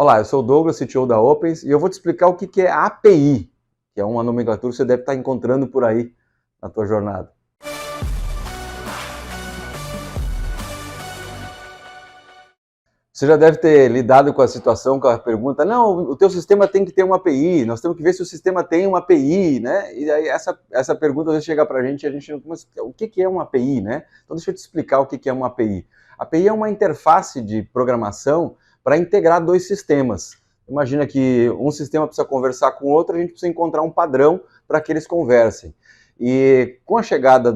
Olá, eu sou o Douglas, CTO da Opens, e eu vou te explicar o que é API, que é uma nomenclatura que você deve estar encontrando por aí na tua jornada. Você já deve ter lidado com a situação, com a pergunta, não, o teu sistema tem que ter uma API, nós temos que ver se o sistema tem uma API, né? E aí essa pergunta às vezes chega para a gente não... Mas o que é uma API, né? Então deixa eu te explicar o que é uma API. A API é uma interface de programação para integrar dois sistemas. Imagina que um sistema precisa conversar com o outro, a gente precisa encontrar um padrão para que eles conversem. E com a chegada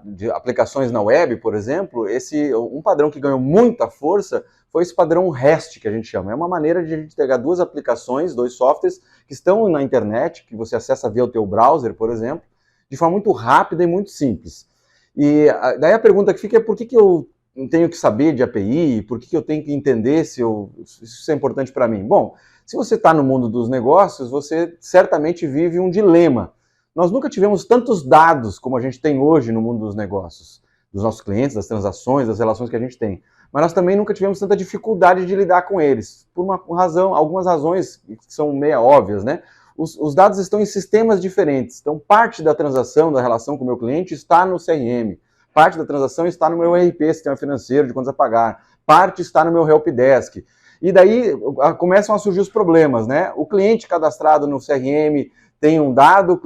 de aplicações na web, por exemplo, um padrão que ganhou muita força foi esse padrão REST, que a gente chama. É uma maneira de a gente pegar duas aplicações, dois softwares que estão na internet, que você acessa via o teu browser, por exemplo, de forma muito rápida e muito simples. E daí a pergunta que fica é por que eu tenho que saber de API, por que eu tenho que entender se isso é importante para mim? Bom, se você está no mundo dos negócios, você certamente vive um dilema. Nós nunca tivemos tantos dados como a gente tem hoje no mundo dos negócios, dos nossos clientes, das transações, das relações que a gente tem. Mas nós também nunca tivemos tanta dificuldade de lidar com eles, por algumas razões que são meio óbvias, né? Os dados estão em sistemas diferentes, então parte da transação, da relação com o meu cliente está no CRM, parte da transação está no meu ERP, sistema financeiro, de contas a pagar, parte está no meu helpdesk. E daí começam a surgir os problemas, né? O cliente cadastrado no CRM tem um dado,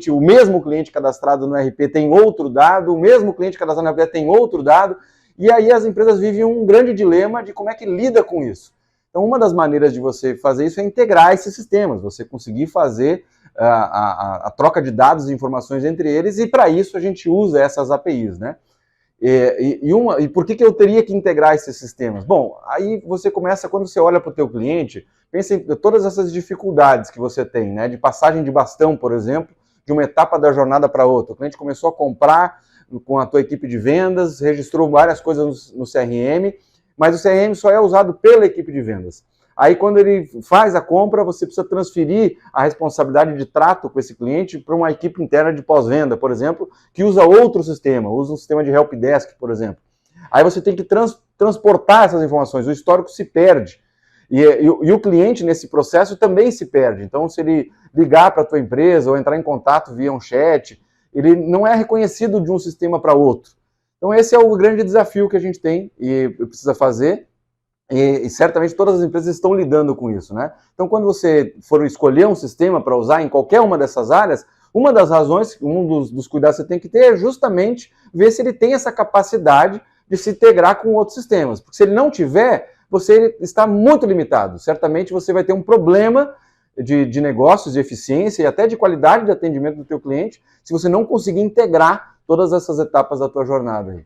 o mesmo cliente cadastrado no ERP tem outro dado, o mesmo cliente cadastrado no ERP tem outro dado, e aí as empresas vivem um grande dilema de como é que lida com isso. Então, uma das maneiras de você fazer isso é integrar esses sistemas, você conseguir fazer a troca de dados e informações entre eles, e para isso a gente usa essas APIs, né? E por que eu teria que integrar esses sistemas? Bom, aí você começa, quando você olha para o teu cliente, pensa em todas essas dificuldades que você tem, né? De passagem de bastão, por exemplo, de uma etapa da jornada para outra. O cliente começou a comprar com a tua equipe de vendas, registrou várias coisas no CRM, mas o CRM só é usado pela equipe de vendas. Aí, quando ele faz a compra, você precisa transferir a responsabilidade de trato com esse cliente para uma equipe interna de pós-venda, por exemplo, que usa outro sistema, usa um sistema de helpdesk, por exemplo. Aí você tem que transportar essas informações, o histórico se perde. E o cliente, nesse processo, também se perde. Então, se ele ligar para a tua empresa ou entrar em contato via um chat, ele não é reconhecido de um sistema para outro. Então, esse é o grande desafio que a gente tem e precisa fazer. E certamente todas as empresas estão lidando com isso, né? Então, quando você for escolher um sistema para usar em qualquer uma dessas áreas, uma das razões, dos cuidados que você tem que ter é justamente ver se ele tem essa capacidade de se integrar com outros sistemas. Porque se ele não tiver, você está muito limitado. Certamente você vai ter um problema de negócios, de eficiência e até de qualidade de atendimento do teu cliente se você não conseguir integrar todas essas etapas da tua jornada aí.